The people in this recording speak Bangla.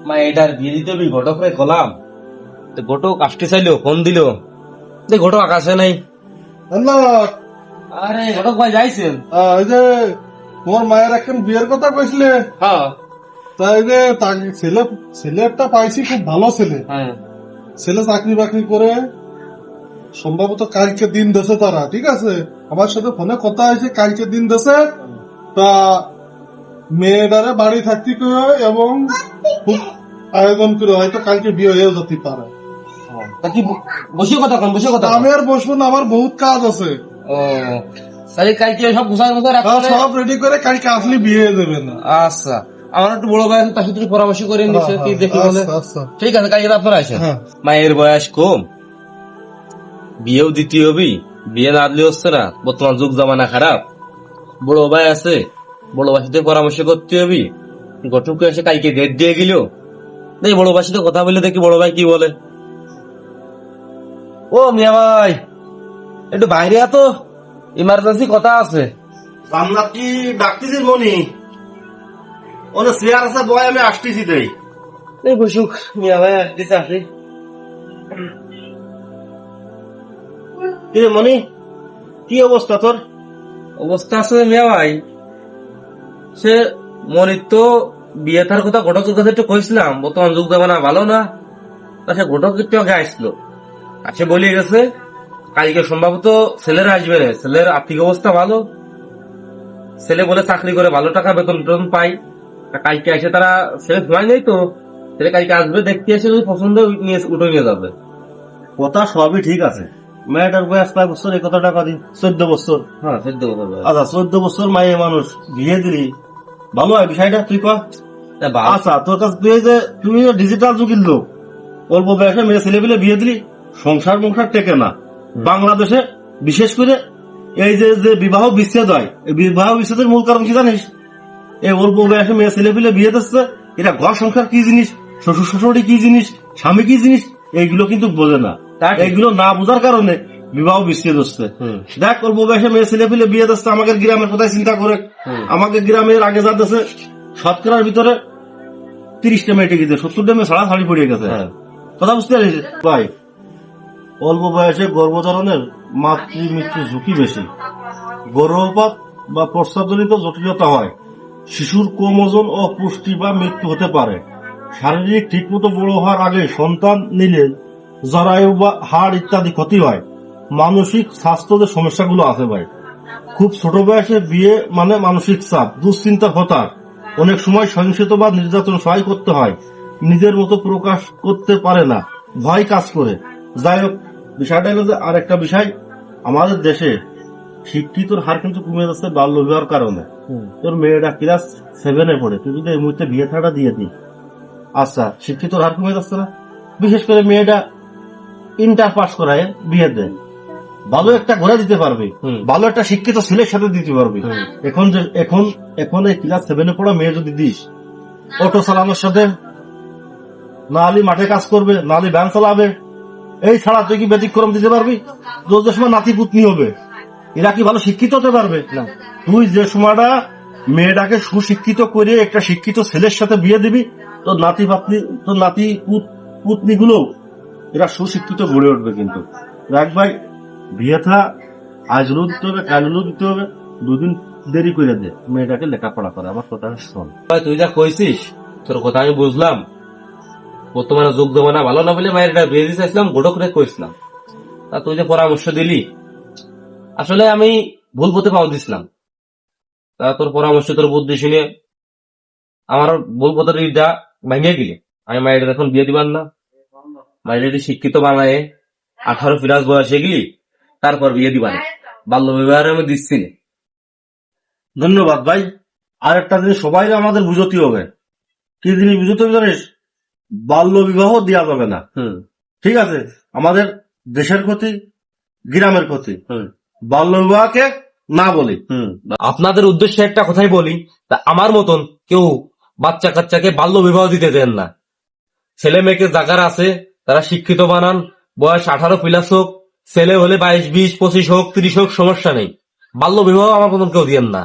মা এটার বিয়ে দিতে হবে ঘটক রে কলাম, তো ঘটক আসতে চাইলো, ফোন দিল, যে ঘটক আকাশে নাই। আরে ঘটক ভাই যাইছেন? এই যে তোমার মায়ের এখন বিয়ের কথা কইছিলে, হ্যাঁ তাই যে ছেলেটা পাইছি, খুব ভালো ছেলে। হ্যাঁ ছেলে চাকরি বাকরি করে সম্ভবত কালকে দিন দেশে তারা, ঠিক আছে, আমার সাথে ফোনে কথা হয়েছে, কালকে দিন দেশে। তা মেয়েটারে বাড়ি থাকতে করে এবং খুব আয়োজন করে হয়তো কালকে বিয়ে হয়েও যেতে পারে। তা কি বসে কথা কন, বসে কথা কন। আমি আর বসবো না, আমার বহুত কাজ আছে। ও তাহলে কালকে সব গুছাই গুছাই রাখতে হবে। সব রেডি করে কালকে আসলে বিয়ে হয়ে যাবে না। আচ্ছা, আমার একটু বড় ভাই আছে, তার সাথে একটু পরামর্শ করে নিচ্ছে কি দেখি বলে। আচ্ছা। ঠিক আছে, কালকে আপনারা আসেন। হ্যাঁ। মায়ের বয়স কম, বিয়েও দিতে হবে, বিয়ে না দিলে হচ্ছে না, বর্তমান যুগ জামানা খারাপ। বড় ভাই আছে, বড় ভাইয়ের সাথে পরামর্শ করতে হবে। ঘটক এসে কালকে ডেট দিয়ে গেল, দেখি বড় ভাইয়ের সাথে কথা বলে দেখি বড় ভাই কি বলে। ও মিয়া ভাই, একটু বাইরে এত ইমার্জেন্সি কথা আছে। জান্নাত কি ডাকতেছিস মনি? ওনে চেয়ার আছে বয়, আমি আসতেছি দেই। এই বসুক মিয়া ভাই, আসতেছে আসি। কি রে মনি, কি অবস্থা তোর? অবস্থা আছে মিয়া ভাই, সে মনির তো বিয়ে থার কথা ঘটকের কাছে একটু কইছিলাম, বর্তমান যুগ জামানা ভালো না, তা সে ঘটক একটু আগে আসলো, আসে বলিয়ে গেছে কালকে সম্ভবত ছেলেরা আসবে না, ছেলের আর্থিক অবস্থা ভালো, ছেলে বলে চাকরি করে ভালো টাকা বেতন টেতন পাই, তা কালকে এসে তারা, ছেলে সময় নেই তো, ছেলে কালকে আসবে, দেখতে এসে যদি পছন্দ নিয়ে উঠে নিয়ে যাবে। কথা সবই ঠিক আছে, মেয়েটার বয়স 5 বছর, এই কথাটা কদিন 14 বছর। হ্যাঁ সদ্য কথা বলে। আচ্ছা 14 বছর মায়ে মানুষ বিয়ে দিলি, ভালো হয় বিষয়টা, তুই কর। তা ভালো। আচ্ছা তোর কাছে তুই ডিজিটাল যুগের লোক, অল্প বয়সে মেয়ে ছেলে পেলে বিয়ে দিলি, সংসার মংসার টেকে না বাংলাদেশে। বিশেষ করে এই যে বিবাহ বিচ্ছেদ হয়, এই বিবাহ বিচ্ছেদের মূল কারণ কি জানিস? এই অল্প বয়সে মেয়ে ছেলে পেলে বিয়ে দিচ্ছে, এরা ঘর সংসার কি জিনিস, শ্বশুর শাশুড়ি কি জিনিস, স্বামী কি জিনিস, এইগুলো কিন্তু বোঝে না। এইগুলো না বোঝার কারণে বিবাহ বিচ্ছেদ হচ্ছে। দেখ অল্প বয়সে মেয়ে ছেলে পেলে বিয়ে দিচ্ছে, আমাকে গ্রামের কথাই চিন্তা করে, আমাকে গ্রামের আগে যা দিচ্ছে শতকরার ভিতরে 30টা মেয়ে টিকে 70টা মেয়ে ছাড়া ছাড়ি পড়িয়ে গেছে। কথা বুঝতে পারিস ভাই? অল্প বয়সে গর্ভধারণের মাতৃ মৃত্যুর ঝুঁকি বেশি, গর্ভপাত বা প্রস্রাবজনিত জটিলতা হয়, শিশুর কম ওজন ও পুষ্টি বা মৃত্যু হতে পারে, শারীরিক ঠিকমতো বড় হওয়ার আগে সন্তান নিলে জরায়ু বা হাড় ইত্যাদি ক্ষতি হয়, মানসিক স্বাস্থ্য যে সমস্যাগুলো আছে ভাই। খুব ছোট বয়সে বিয়ে মানে মানসিক চাপ, দুশ্চিন্তা, হতাশ, অনেক সময় সহিংসতা বা নির্যাতন সহায় করতে হয়, নিজের মতো প্রকাশ করতে পারে না, ভয় কাজ করে। যাই হোক, বিষয়টা হলো যে আর একটা বিষয়, আমাদের দেশে শিক্ষিতর হার কিন্তু কমে যাচ্ছে বাল্য বিবাহের কারণে। তোর মেয়েটা ক্লাস 7-এ পড়ে, তুই যদি এই মুহূর্তে বিয়ে থাটা দিয়ে দিই, আচ্ছা শিক্ষিতর হার কমে যাচ্ছে না? বিশেষ করে মেয়েটা ইন্টার পাস করায় বিয়ে দেয়, ভালো একটা ঘোরা দিতে পারবে, ভালো একটা শিক্ষিত ছেলের সাথে দিতে পারবে। এখন এই ক্লাস 7-এ পড়া মেয়ে যদি দিস, অটো চালানোর সাথে না আলি মাঠে কাজ করবে, না আলি ভ্যান চালাবে, এই ছাড়া তুই কি ব্যতিক্রম দিতে পারবি? তোর যে সময় নাতি পুতনি হবে, এরা কি ভালো শিক্ষিত হতে পারবে? তুই যে সময়টা মেয়েটাকে সুশিক্ষিত করে একটা শিক্ষিত ছেলের সাথে বিয়ে দিবি, তোর নাতি পুতনি গুলো এরা সুশিক্ষিত গড়ে উঠবে। কিন্তু দেখ ভাই, বিয়েটা আজ হলেও দিতে হবে, কাল হলেও দিতে হবে, 2 দিন দেরি করে দে, মেয়েটাকে লেখাপড়া করে। আমার কথা শোন তুই যা কইছিস, তোর কথা আমি বুঝলাম, বর্তমানে যুগ জমানা ভালো না বলে মায়ের এটা বিয়ে দিয়েছিলাম, গোটক রে কইছিলাম। তা তুই যে পরামর্শ দিলি, আসলে আমি ভুল পথে পাও দিছিলাম। তা তোর পরামর্শ, তোর বুদ্ধি শুনে আমার ভুল পথের ইটা ভেঙে গেলে, আমি মায়ের এখন বিয়ে দিবার না, মায়ের শিক্ষিত বানায় 18+ বয়সে গেলি, তারপর বিয়ে দিবার, বাল্য বিবাহের আমি দিচ্ছি না। ধন্যবাদ ভাই। আর একটা জিনিস সবাই আমাদের বুঝতে হবে, কি জিনিস বুঝতে হবে জানিস? বাল্য বিবাহ দেওয়া যাবে না। ঠিক আছে, আমাদের দেশের ক্ষতি, গ্রামের ক্ষতি, বাল্য বিবাহকে না বলি। আপনাদের উদ্দেশ্যে একটা কথাই বলি, তা আমার মতন কেউ বাচ্চা কাচ্চাকে বাল্য বিবাহ দিতে দেন না। ছেলে মেয়েকে জাগার আছে তারা শিক্ষিত বানান, বয়স 18+ হোক, ছেলে হলে 22, 20, 25 হোক, 30 হোক, সমস্যা নেই। বাল্য বিবাহ আমার মতন কেউ দিয়েন না।